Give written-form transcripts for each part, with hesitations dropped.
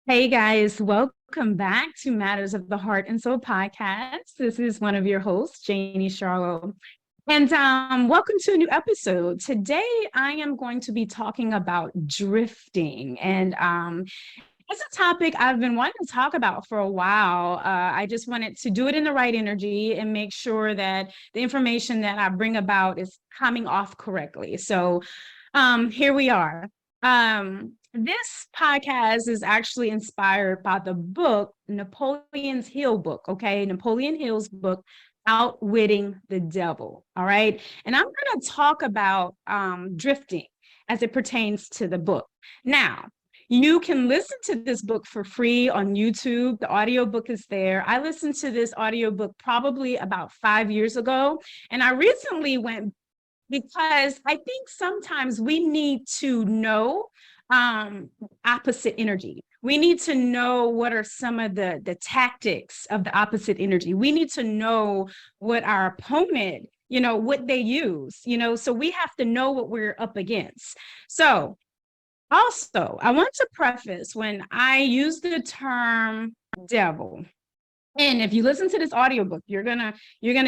Hey guys, welcome back to Matters of the Heart and Soul podcast. This is one of your hosts, Janie Charlot. And welcome to a new episode. Today, I am going to be talking about drifting. And it's a topic I've been wanting to talk about for a while. I just wanted to do it in the right energy and make sure that the information that I bring about is coming off correctly. So here we are. This podcast is actually inspired by the book, Napoleon's Hill book, okay? Napoleon Hill's book, Outwitting the Devil, all right? And I'm going to talk about drifting as it pertains to the book. Now, you can listen to this book for free on YouTube. The audiobook is there. I listened to this audiobook probably about 5 years ago, and I recently went because I think sometimes we need to know opposite energy. We need to know what are some of the tactics of the opposite energy. We need to know what our opponent, what they use, so we have to know what we're up against. So also, I want to preface when I use the term devil, and if you listen to this audiobook, you're gonna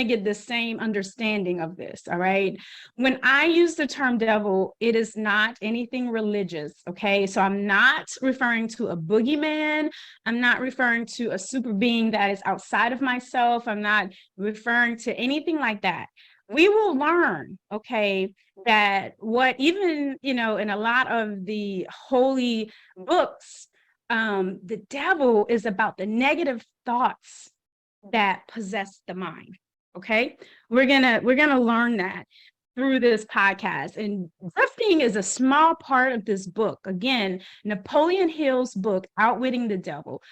get the same understanding of this. All right. When I use the term devil, it is not anything religious. Okay. So I'm not referring to a boogeyman. I'm not referring to a super being that is outside of myself. I'm not referring to anything like that. We will learn, okay, that what even, in a lot of the holy books, the devil is about the negative thoughts that possess the mind. Okay, we're gonna learn that through this podcast. And drifting is a small part of this book. Again, Napoleon Hill's book, Outwitting the Devil.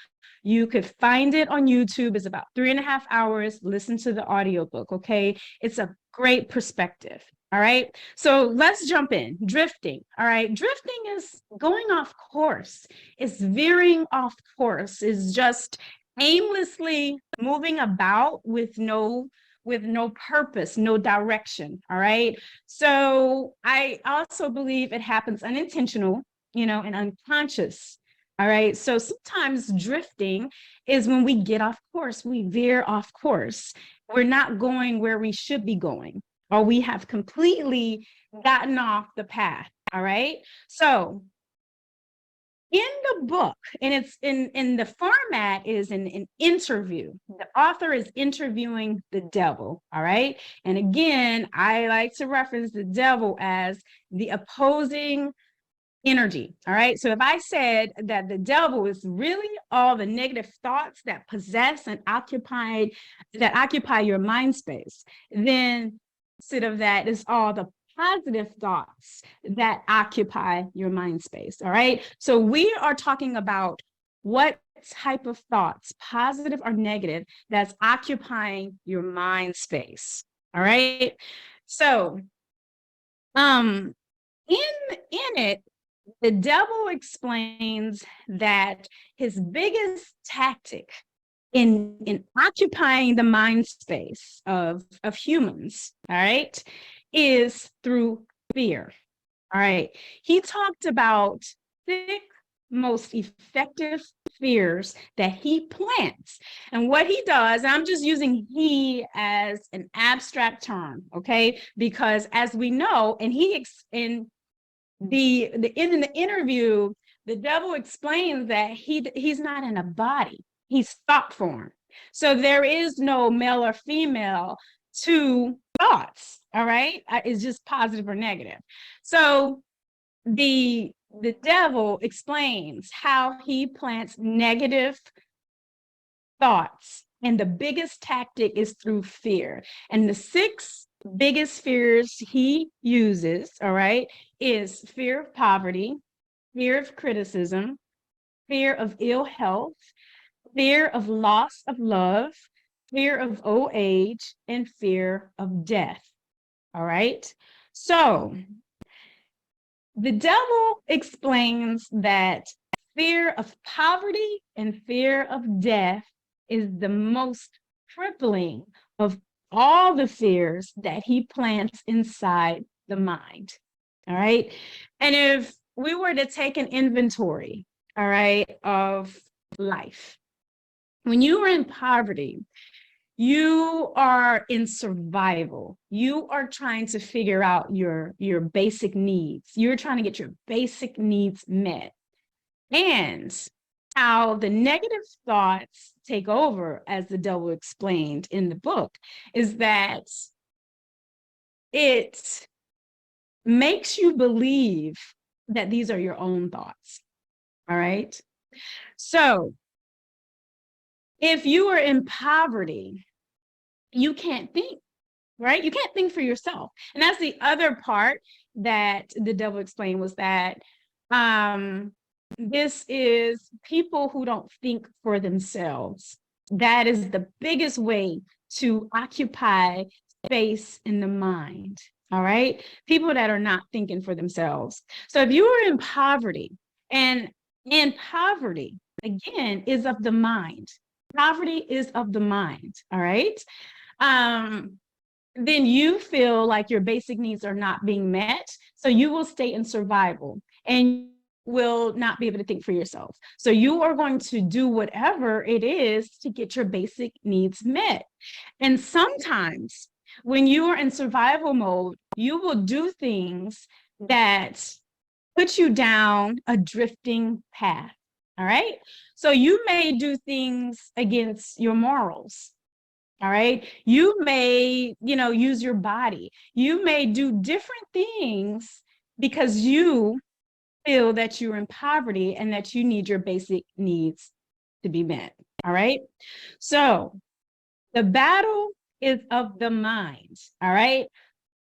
You could find it on YouTube. It's about 3.5 hours. Listen to the audiobook. Okay, it's a great perspective. All right. So let's jump in. Drifting. All right. Drifting is going off course. It's veering off course. It's just aimlessly moving about with no purpose, no direction. All right. So I also believe it happens unintentional, and unconscious. All right. So sometimes drifting is when we get off course, we veer off course. We're not going where we should be going, or we have completely gotten off the path. All right. So in the book, and it's in the format is an interview. The author is interviewing the devil. All right. And again, I like to reference the devil as the opposing energy. All right. So if I said that the devil is really all the negative thoughts that possess and occupy your mind space, then instead of that is all the positive thoughts that occupy your mind space. All right. So we are talking about what type of thoughts, positive or negative, that's occupying your mind space. All right. So um in it, the devil explains that his biggest tactic in occupying the mind space of humans, all right, is through fear. All right. He talked about 6 most effective fears that he plants. And what he does, and I'm just using he as an abstract term, okay? Because as we know, and in the interview, the devil explains that he's not in a body, he's thought form. So there is no male or female to thoughts. All right, it's just positive or negative. So the devil explains how he plants negative thoughts, and the biggest tactic is through fear. And the 6 biggest fears he uses, all right, is fear of poverty, fear of criticism, fear of ill health, fear of loss of love, fear of old age, and fear of death. All right. So the devil explains that fear of poverty and fear of death is the most crippling of all the fears that he plants inside the mind. All right. And if we were to take an inventory all right, of life. When you are in poverty, you are in survival. You are trying to figure out your basic needs. You're trying to get your basic needs met. And how the negative thoughts take over, as the devil explained in the book, is that it makes you believe that these are your own thoughts. All right. So if you are in poverty, you can't think, right? You can't think for yourself. And that's the other part that the devil explained, was that this is people who don't think for themselves. That is the biggest way to occupy space in the mind. All right. People that are not thinking for themselves. So if you are in poverty, and in poverty, again, is of the mind. Poverty is of the mind. All right. Then you feel like your basic needs are not being met. So you will stay in survival and will not be able to think for yourself. So you are going to do whatever it is to get your basic needs met. And sometimes when you are in survival mode, you will do things that put you down a drifting path. All right. So you may do things against your morals. All right. You may, use your body. You may do different things because you feel that you're in poverty and that you need your basic needs to be met. All right. So the battle is of the mind. All right.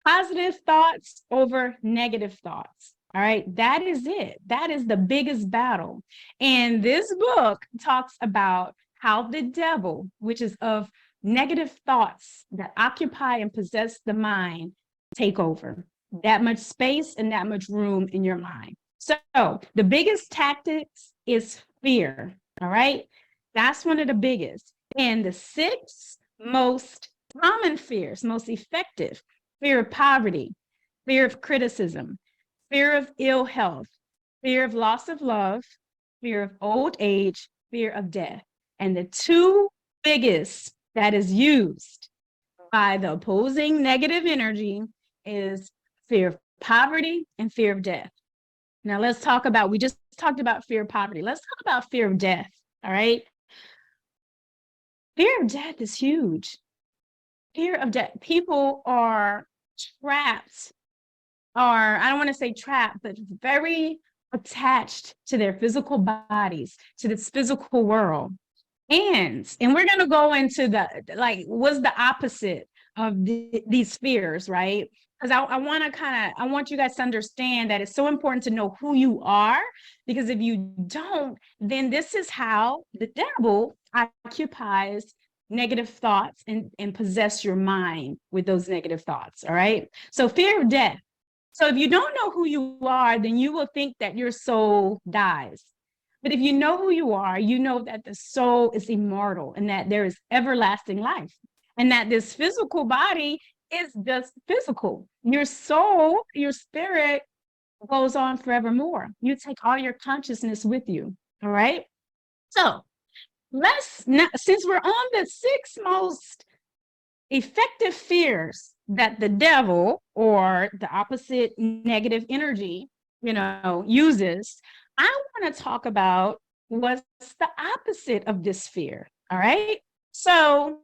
Positive thoughts over negative thoughts. All right. That is it. That is the biggest battle. And this book talks about how the devil, which is of negative thoughts that occupy and possess the mind, take over that much space and that much room in your mind. So the biggest tactics is fear. All right. That's one of the biggest. And the six most common fears, most effective: fear of poverty, fear of criticism, fear of ill health, fear of loss of love, fear of old age, fear of death. And the two biggest that is used by the opposing negative energy is fear of poverty and fear of death. Now let's talk about, we just talked about fear of poverty. Let's talk about fear of death. All right. Fear of death is huge. Fear of death. People are trapped, or I don't want to say trapped, but very attached to their physical bodies, to this physical world. And we're going to go into what's the opposite of these fears, right? Because I want you guys to understand that it's so important to know who you are, because if you don't, then this is how the devil occupies negative thoughts and possess your mind with those negative thoughts. All right. So fear of death. So if you don't know who you are, then you will think that your soul dies. But if you know who you are, you know that the soul is immortal and that there is everlasting life, and that this physical body is just physical. Your soul, your spirit goes on forevermore. You take all your consciousness with you. All right. So since we're on the six most effective fears that the devil, or the opposite negative energy, uses, I want to talk about what's the opposite of this fear. All right. So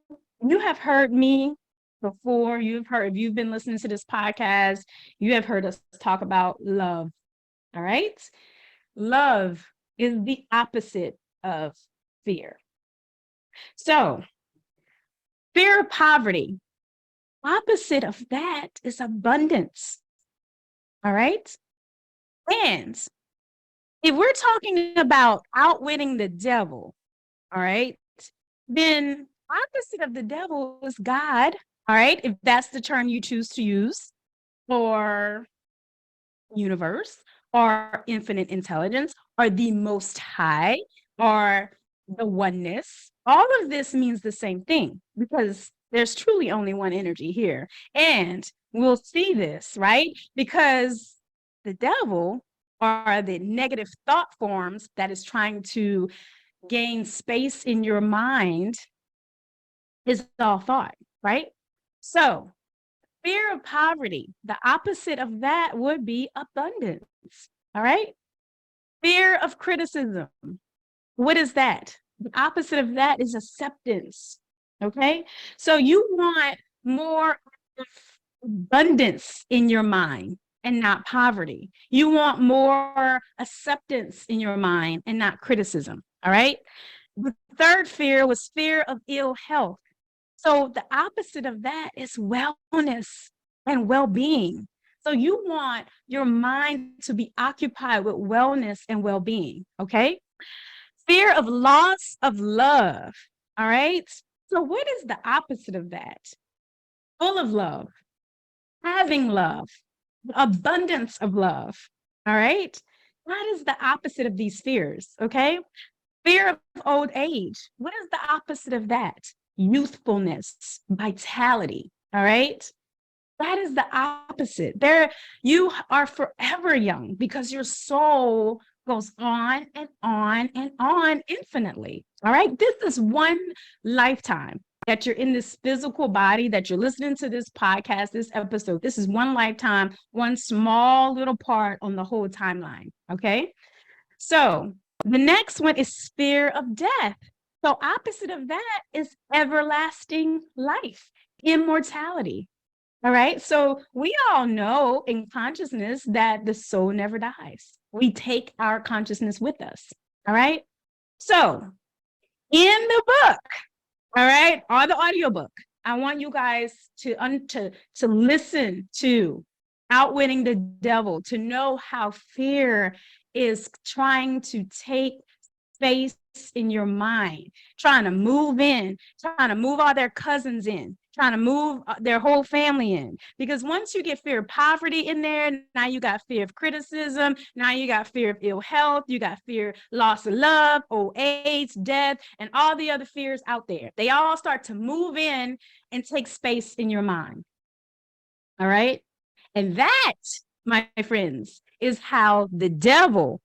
you have heard me before. If you've been listening to this podcast, you have heard us talk about love. All right. Love is the opposite of fear. So fear of poverty, opposite of that is abundance. All right. And if we're talking about outwitting the devil, all right, then opposite of the devil is God. All right. If that's the term you choose to use, or universe, or infinite intelligence, or the most high, or the oneness. All of this means the same thing, because there's truly only one energy here. And we'll see this, right? Because the devil are the negative thought forms that is trying to gain space in your mind, is all thought, right? So fear of poverty, the opposite of that would be abundance. All right. Fear of criticism. What is that? The opposite of that is acceptance. Okay. So you want more abundance in your mind and not poverty. You want more acceptance in your mind and not criticism. All right. The third fear was fear of ill health. So the opposite of that is wellness and well-being. So you want your mind to be occupied with wellness and well-being, okay? Fear of loss of love, all right? So what is the opposite of that? Full of love, having love, abundance of love, all right? That is the opposite of these fears, okay? Fear of old age. What is the opposite of that? Youthfulness, vitality. All right. That is the opposite. There, you are forever young because your soul goes on and on and on infinitely. All right. This is one lifetime that you're in this physical body, that you're listening to this podcast, this episode. This is one lifetime, one small little part on the whole timeline. Okay. So the next one is fear of death. So opposite of that is everlasting life, immortality. All right. So we all know in consciousness that the soul never dies. We take our consciousness with us. All right. So in the book, all right, or the audiobook, I want you guys to listen to Outwitting the Devil, to know how fear is trying to take space in your mind, trying to move in, trying to move all their cousins in, trying to move their whole family in. Because once you get fear of poverty in there, now you got fear of criticism, now you got fear of ill health, you got fear, loss of love, old age, death, and all the other fears out there. They all start to move in and take space in your mind. All right. And that, my friends, is how the devil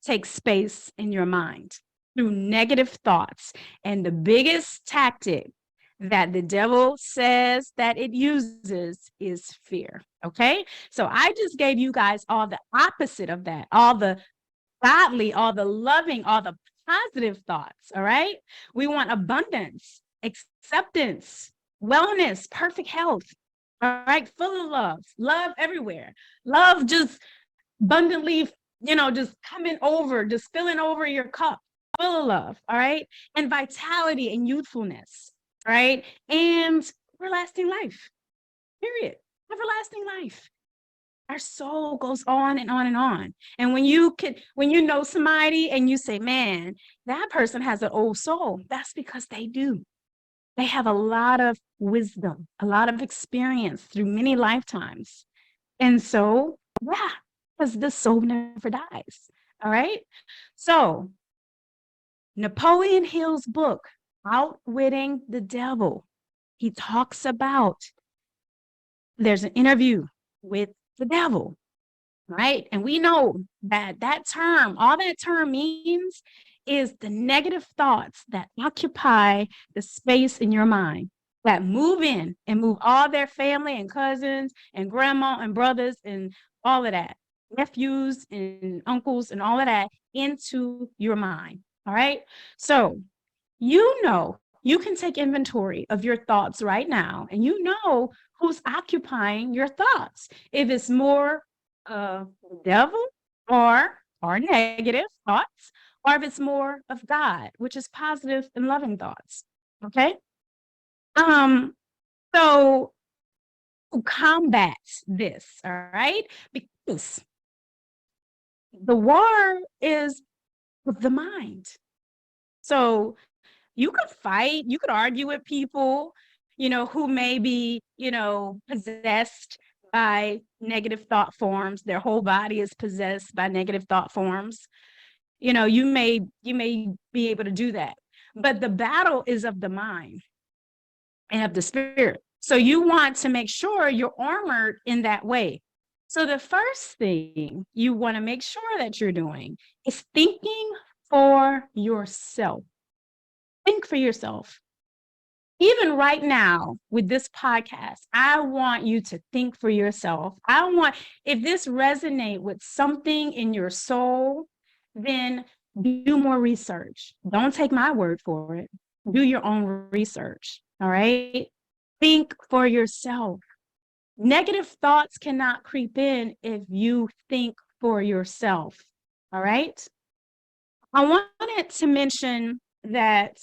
takes space in your mind, through negative thoughts. And the biggest tactic that the devil says that it uses is fear. Okay. So I just gave you guys all the opposite of that, all the godly, all the loving, all the positive thoughts. All right. We want abundance, acceptance, wellness, perfect health. All right. Full of love, love everywhere, love just abundantly, just coming over, just filling over your cup, full of love. All right. And vitality and youthfulness. Right. And everlasting life, period. Everlasting life. Our soul goes on and on and on. And when you know somebody and you say, man, that person has an old soul, that's because they do. They have a lot of wisdom, a lot of experience through many lifetimes. And so, yeah, because the soul never dies. All right. So Napoleon Hill's book, Outwitting the Devil, he talks about, there's an interview with the devil, right? And we know that all that term means is the negative thoughts that occupy the space in your mind, that move in and move all their family and cousins and grandma and brothers and all of that, nephews and uncles and all of that into your mind. All right. So, you can take inventory of your thoughts right now, and you know who's occupying your thoughts. If it's more of the devil or negative thoughts, or if it's more of God, which is positive and loving thoughts. Okay. So to combat this, all right, because the war is with the mind. So you could fight, you could argue with people, who may be, possessed by negative thought forms. Their whole body is possessed by negative thought forms. You may be able to do that. But the battle is of the mind and of the spirit. So you want to make sure you're armored in that way. So the first thing you want to make sure that you're doing is thinking for yourself. Think for yourself. Even right now with this podcast, I want you to think for yourself. I want, if this resonate with something in your soul, then do more research. Don't take my word for it. Do your own research. All right. Think for yourself. Negative thoughts cannot creep in if you think for yourself. All right. I wanted to mention that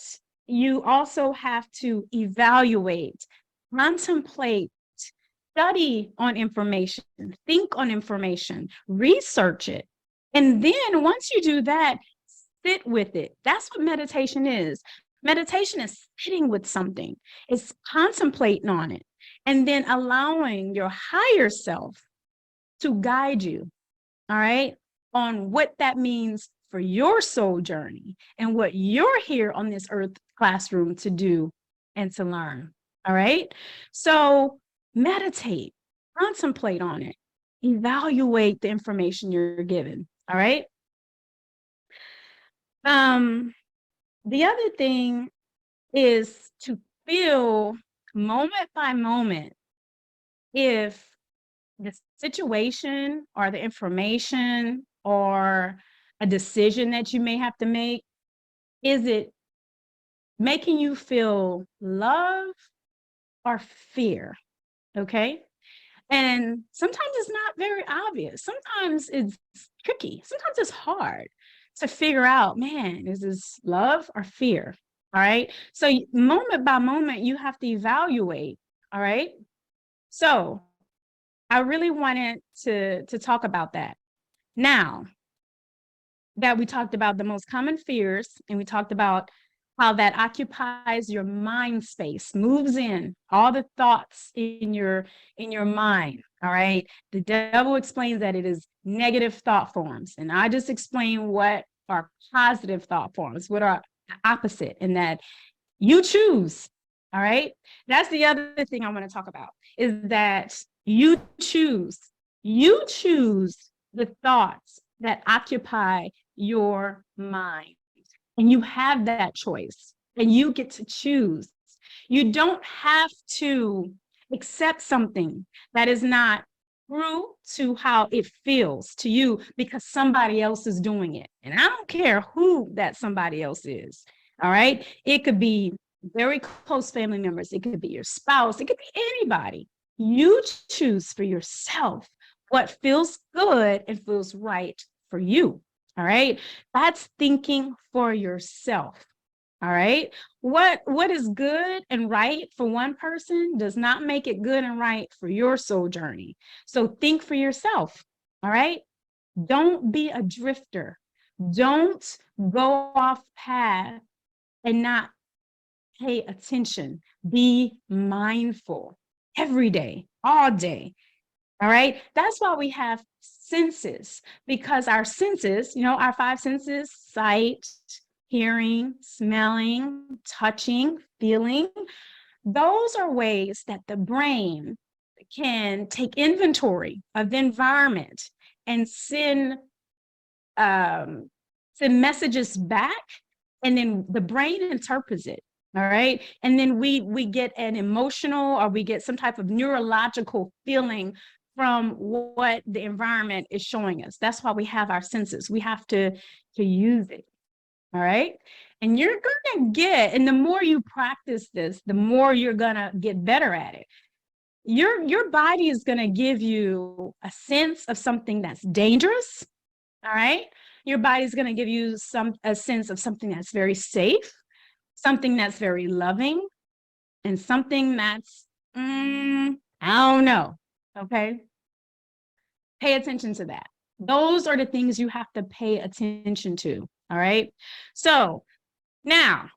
you also have to evaluate, contemplate, study on information, think on information, research it. And then once you do that, sit with it. That's what meditation is. Meditation is sitting with something, it's contemplating on it, and then allowing your higher self to guide you, all right, on what that means for your soul journey and what you're here on this earth classroom to do and to learn. All right. So meditate, contemplate on it, evaluate the information you're given. All right. The other thing is to feel moment by moment if the situation or the information or a decision that you may have to make, is it making you feel love or fear? Okay. And sometimes it's not very obvious. Sometimes it's tricky. Sometimes it's hard to figure out, man, is this love or fear? All right. So moment by moment, you have to evaluate. All right. So I really wanted to talk about that. Now that we talked about the most common fears and we talked about how that occupies your mind space, moves in all the thoughts in your mind. All right. The devil explains that it is negative thought forms. And I just explain what are positive thought forms, what are opposite, and that you choose. All right. That's the other thing I want to talk about is that you choose the thoughts that occupy your mind. And you have that choice and you get to choose. You don't have to accept something that is not true to how it feels to you because somebody else is doing it. And I don't care who that somebody else is. All right. It could be very close family members. It could be your spouse. It could be anybody. You choose for yourself what feels good and feels right for you. All right. That's thinking for yourself. All right. What is good and right for one person does not make it good and right for your soul journey. So think for yourself. All right. Don't be a drifter. Don't go off path and not pay attention. Be mindful every day, all day. All right. That's why we have senses, because our senses, our five senses, sight, hearing, smelling, touching, feeling, those are ways that the brain can take inventory of the environment and send messages back, and then the brain interprets it. All right. And then we get an emotional, or we get some type of neurological feeling from what the environment is showing us. That's why we have our senses. We have to use it. All right. And you're going to get, and the more you practice this, the more you're going to get better at it. Your body is going to give you a sense of something that's dangerous. All right. Your body's going to give you a sense of something that's very safe, something that's very loving, and something that's, I don't know. Okay. Pay attention to that. Those are the things you have to pay attention to. All right. So now,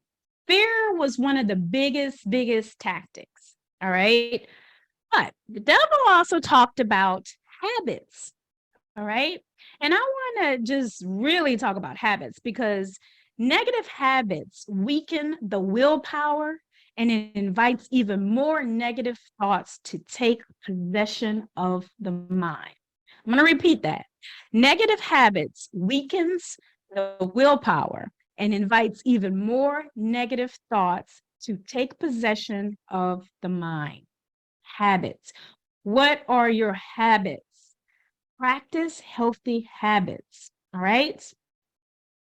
fear was one of the biggest tactics. All right. But the devil also talked about habits. All right. And I want to just really talk about habits, because negative habits weaken the willpower and it invites even more negative thoughts to take possession of the mind. I'm going to repeat that. Negative habits weakens the willpower and invites even more negative thoughts to take possession of the mind. Habits. What are your habits? Practice healthy habits. All right.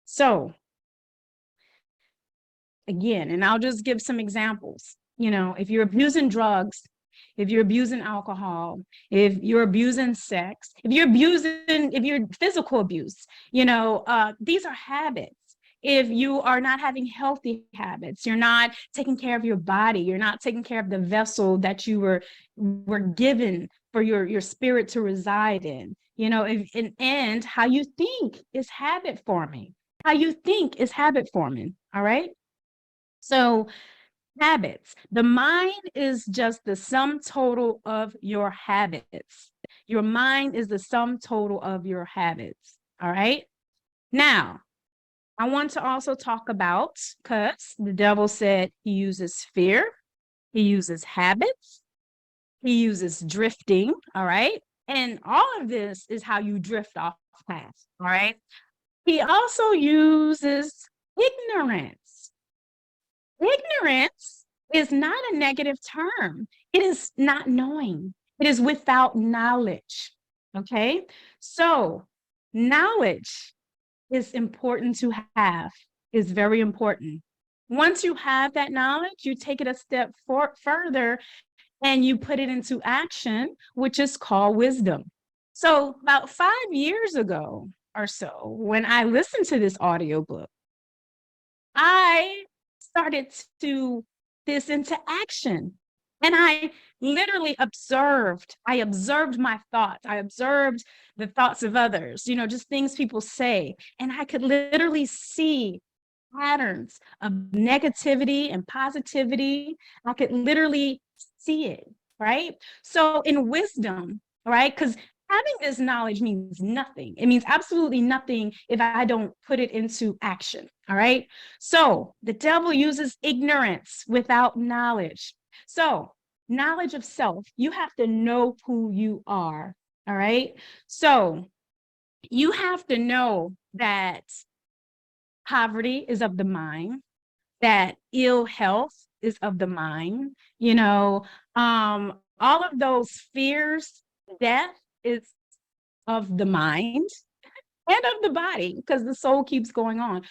So, again, and I'll just give some examples. If you're abusing drugs, if you're abusing alcohol, if you're abusing sex, if you're physical abuse, these are habits. If you are not having healthy habits, you're not taking care of your body, you're not taking care of the vessel that you were given for your spirit to reside in, and how you think is habit forming. How you think is habit forming. All right. So habits. The mind is just the sum total of your habits. Your mind is the sum total of your habits. All right. Now, I want to also talk about, because the devil said he uses fear, he uses habits, he uses drifting. All right. And all of this is how you drift off path. All right. He also uses ignorance. Ignorance is not a negative term. It is not knowing. It is without knowledge. Okay. So knowledge is important to have, is very important. Once you have that knowledge, you take it a step further and you put it into action, which is called wisdom. So about 5 years ago or so, when I listened to this audiobook, I started to this into action. And I literally observed. I observed my thoughts. I observed the thoughts of others, just things people say. And I could literally see patterns of negativity and positivity. I could literally see it, right? So in wisdom, right? Because having this knowledge means nothing. It means absolutely nothing if I don't put it into action. All right. So the devil uses ignorance without knowledge. So knowledge of self, you have to know who you are. All right. So you have to know that poverty is of the mind, that ill health is of the mind, all of those fears, death is of the mind and of the body, because the soul keeps going on.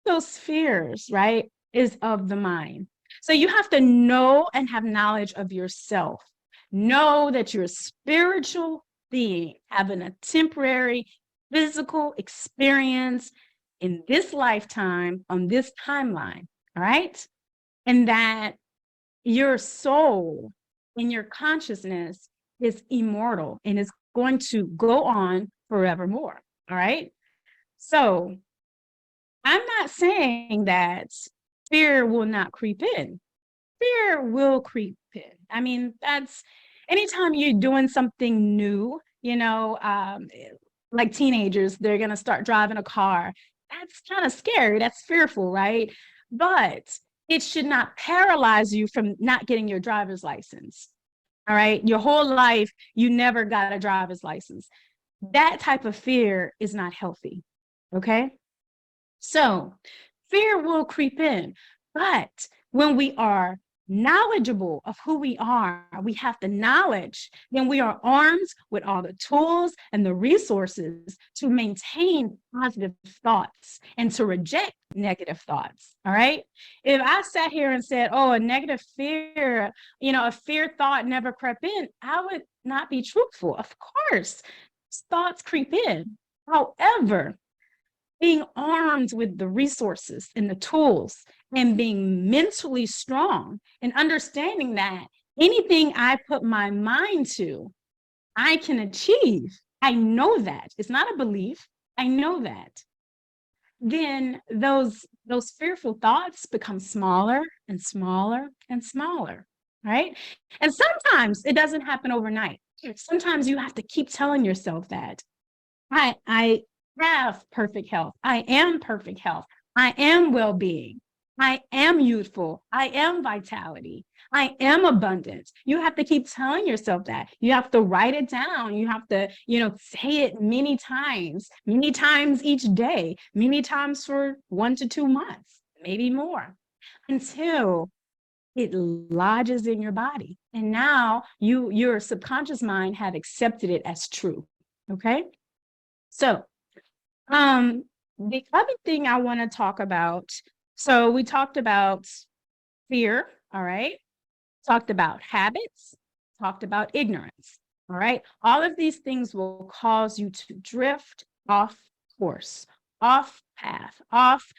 Those fears, right, is of the mind. So you have to know and have knowledge of yourself. Know that you're a spiritual being having a temporary physical experience in this lifetime on this timeline, all right? And that your soul and your consciousness is immortal and is going to go on forevermore, all right? So I'm not saying that fear will not creep in. Fear will creep in. I mean, that's anytime you're doing something new, like teenagers, they're going to start driving a car. That's kind of scary. That's fearful, right? But it should not paralyze you from not getting your driver's license. All right. Your whole life, you never got a driver's license. That type of fear is not healthy. Okay. So fear will creep in. But when we are knowledgeable of who we are, we have the knowledge, then we are armed with all the tools and the resources to maintain positive thoughts and to reject negative thoughts. All right. If I sat here and said, oh, a negative fear, a fear thought never crept in, I would not be truthful. Of course, thoughts creep in. However, being armed with the resources and the tools and being mentally strong and understanding that anything I put my mind to, I can achieve. I know that. It's not a belief. I know that. Then those fearful thoughts become smaller and smaller and smaller, right? And sometimes it doesn't happen overnight. Sometimes you have to keep telling yourself that I have perfect health. I am perfect health. I am well-being. I am youthful. I am vitality. I am abundant. You have to keep telling yourself that. You have to write it down. You have to, say it many times each day, many times for 1 to 2 months, maybe more, until it lodges in your body. And now your subconscious mind have accepted it as true. Okay. So the other thing I want to talk about, so we talked about fear, all right, talked about habits, talked about ignorance, all right. All of these things will cause you to drift off course, off path, off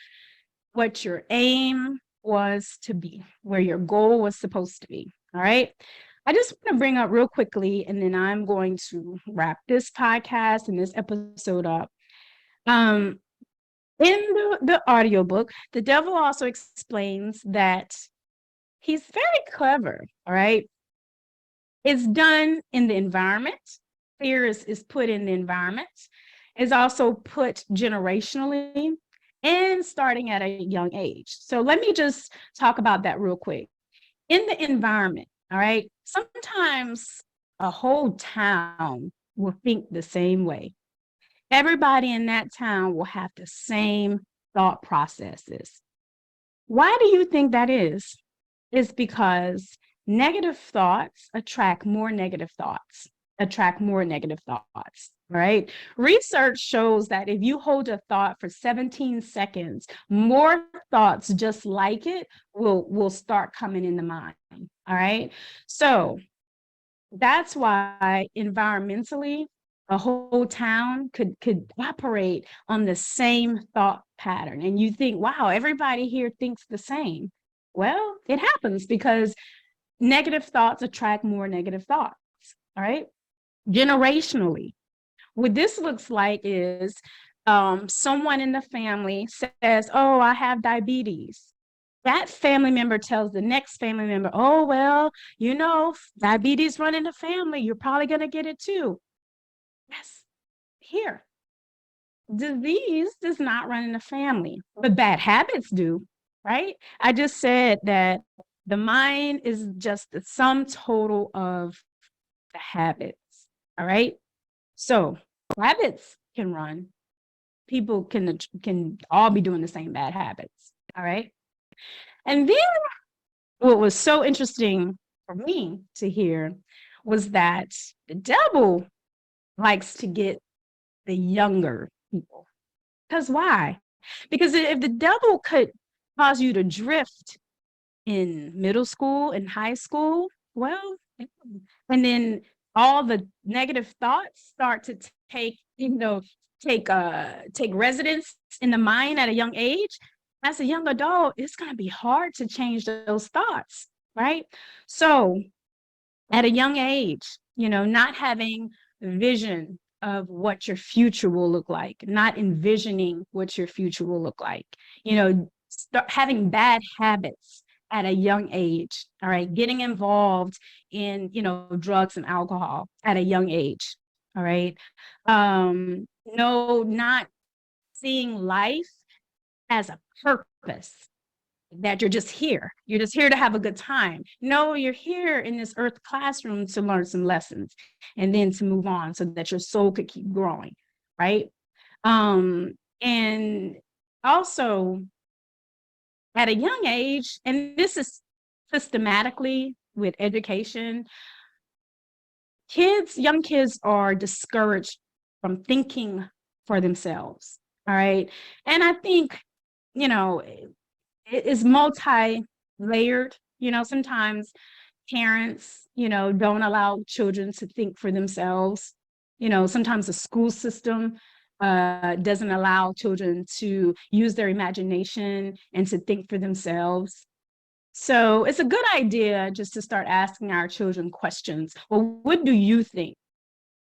what your aim was to be, where your goal was supposed to be, all right. I just want to bring up real quickly, and then I'm going to wrap this podcast and this episode up. Um, in the audiobook, the devil also explains that he's very clever, all right? It's done in the environment. Fear is put in the environment. It's also put generationally and starting at a young age. So let me just talk about that real quick. In the environment, all right, sometimes a whole town will think the same way. Everybody in that town will have the same thought processes. Why do you think that is? It's because negative thoughts attract more negative thoughts, right? Research shows that if you hold a thought for 17 seconds, more thoughts just like it will start coming in the mind, all right? So that's why environmentally, a whole town could operate on the same thought pattern. And you think, wow, everybody here thinks the same. Well, it happens because negative thoughts attract more negative thoughts. All right. Generationally, what this looks like is someone in the family says, oh, I have diabetes. That family member tells the next family member, oh, well, diabetes run in the family. You're probably going to get it too. Yes, here. Disease does not run in the family, but bad habits do, right? I just said that the mind is just the sum total of the habits, all right? So habits can run. People can all be doing the same bad habits, all right? And then what was so interesting for me to hear was that the devil likes to get the younger people. Because why? Because if the devil could cause you to drift in middle school and high school, well, and then all the negative thoughts start to take residence in the mind at a young age. As a young adult, it's going to be hard to change those thoughts, right? So at a young age, not having vision of what your future will look like, not envisioning what your future will look like, start having bad habits at a young age, all right, getting involved in, drugs and alcohol at a young age, all right. No, not seeing life as a purpose, that you're just here. You're just here to have a good time. No, you're here in this earth classroom to learn some lessons and then to move on so that your soul could keep growing, right? And also at a young age, and this is systematically with education, young kids are discouraged from thinking for themselves, all right? And I think, it is multi-layered. Sometimes parents, don't allow children to think for themselves. Sometimes the school system doesn't allow children to use their imagination and to think for themselves. So it's a good idea just to start asking our children questions. Well, what do you think?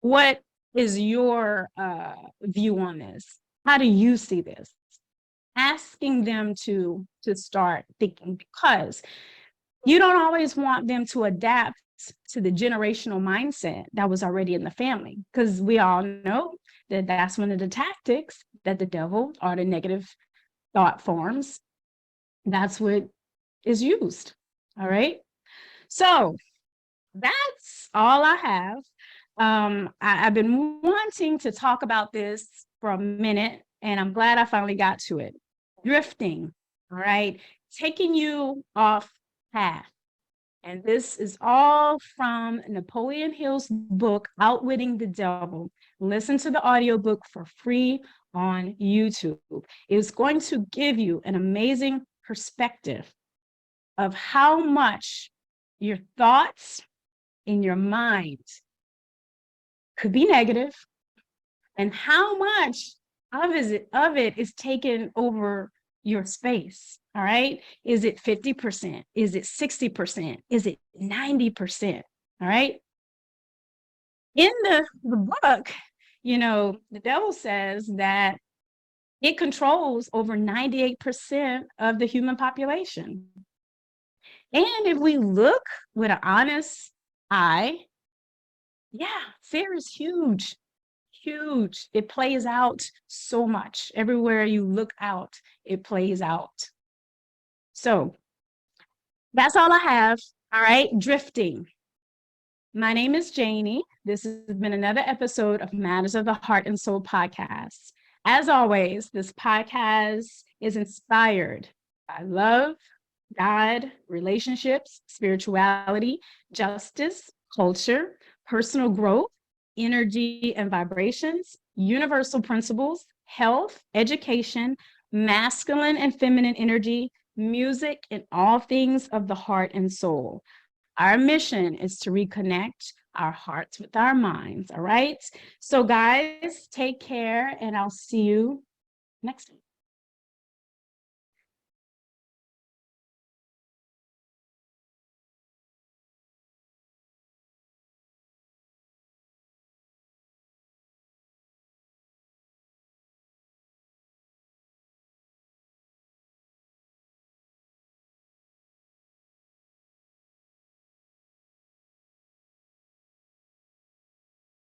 What is your view on this? How do you see this? Asking them to start thinking, because you don't always want them to adapt to the generational mindset that was already in the family, because we all know that that's one of the tactics that the devil, or the negative thought forms, that's what is used. All right. So that's all I have. I've been wanting to talk about this for a minute, and I'm glad I finally got to it. Drifting, all right, taking you off path. And this is all from Napoleon Hill's book, Outwitting the Devil. Listen to the audiobook for free on YouTube. It's going to give you an amazing perspective of how much your thoughts in your mind could be negative and how much of it is taken over your space. All right. Is it 50%? Is it 60%? Is it 90%? All right. In the book, the devil says that it controls over 98% of the human population. And if we look with an honest eye, yeah, fear is huge. Huge. It plays out so much. Everywhere you look out, it plays out. So that's all I have. All right. Drifting. My name is Janie. This has been another episode of Matters of the Heart and Soul podcast. As always, this podcast is inspired by love, God, relationships, spirituality, justice, culture, personal growth, energy and vibrations, universal principles, health, education, masculine and feminine energy, music, and all things of the heart and soul. Our mission is to reconnect our hearts with our minds. All right. So, guys, take care, and I'll see you next time.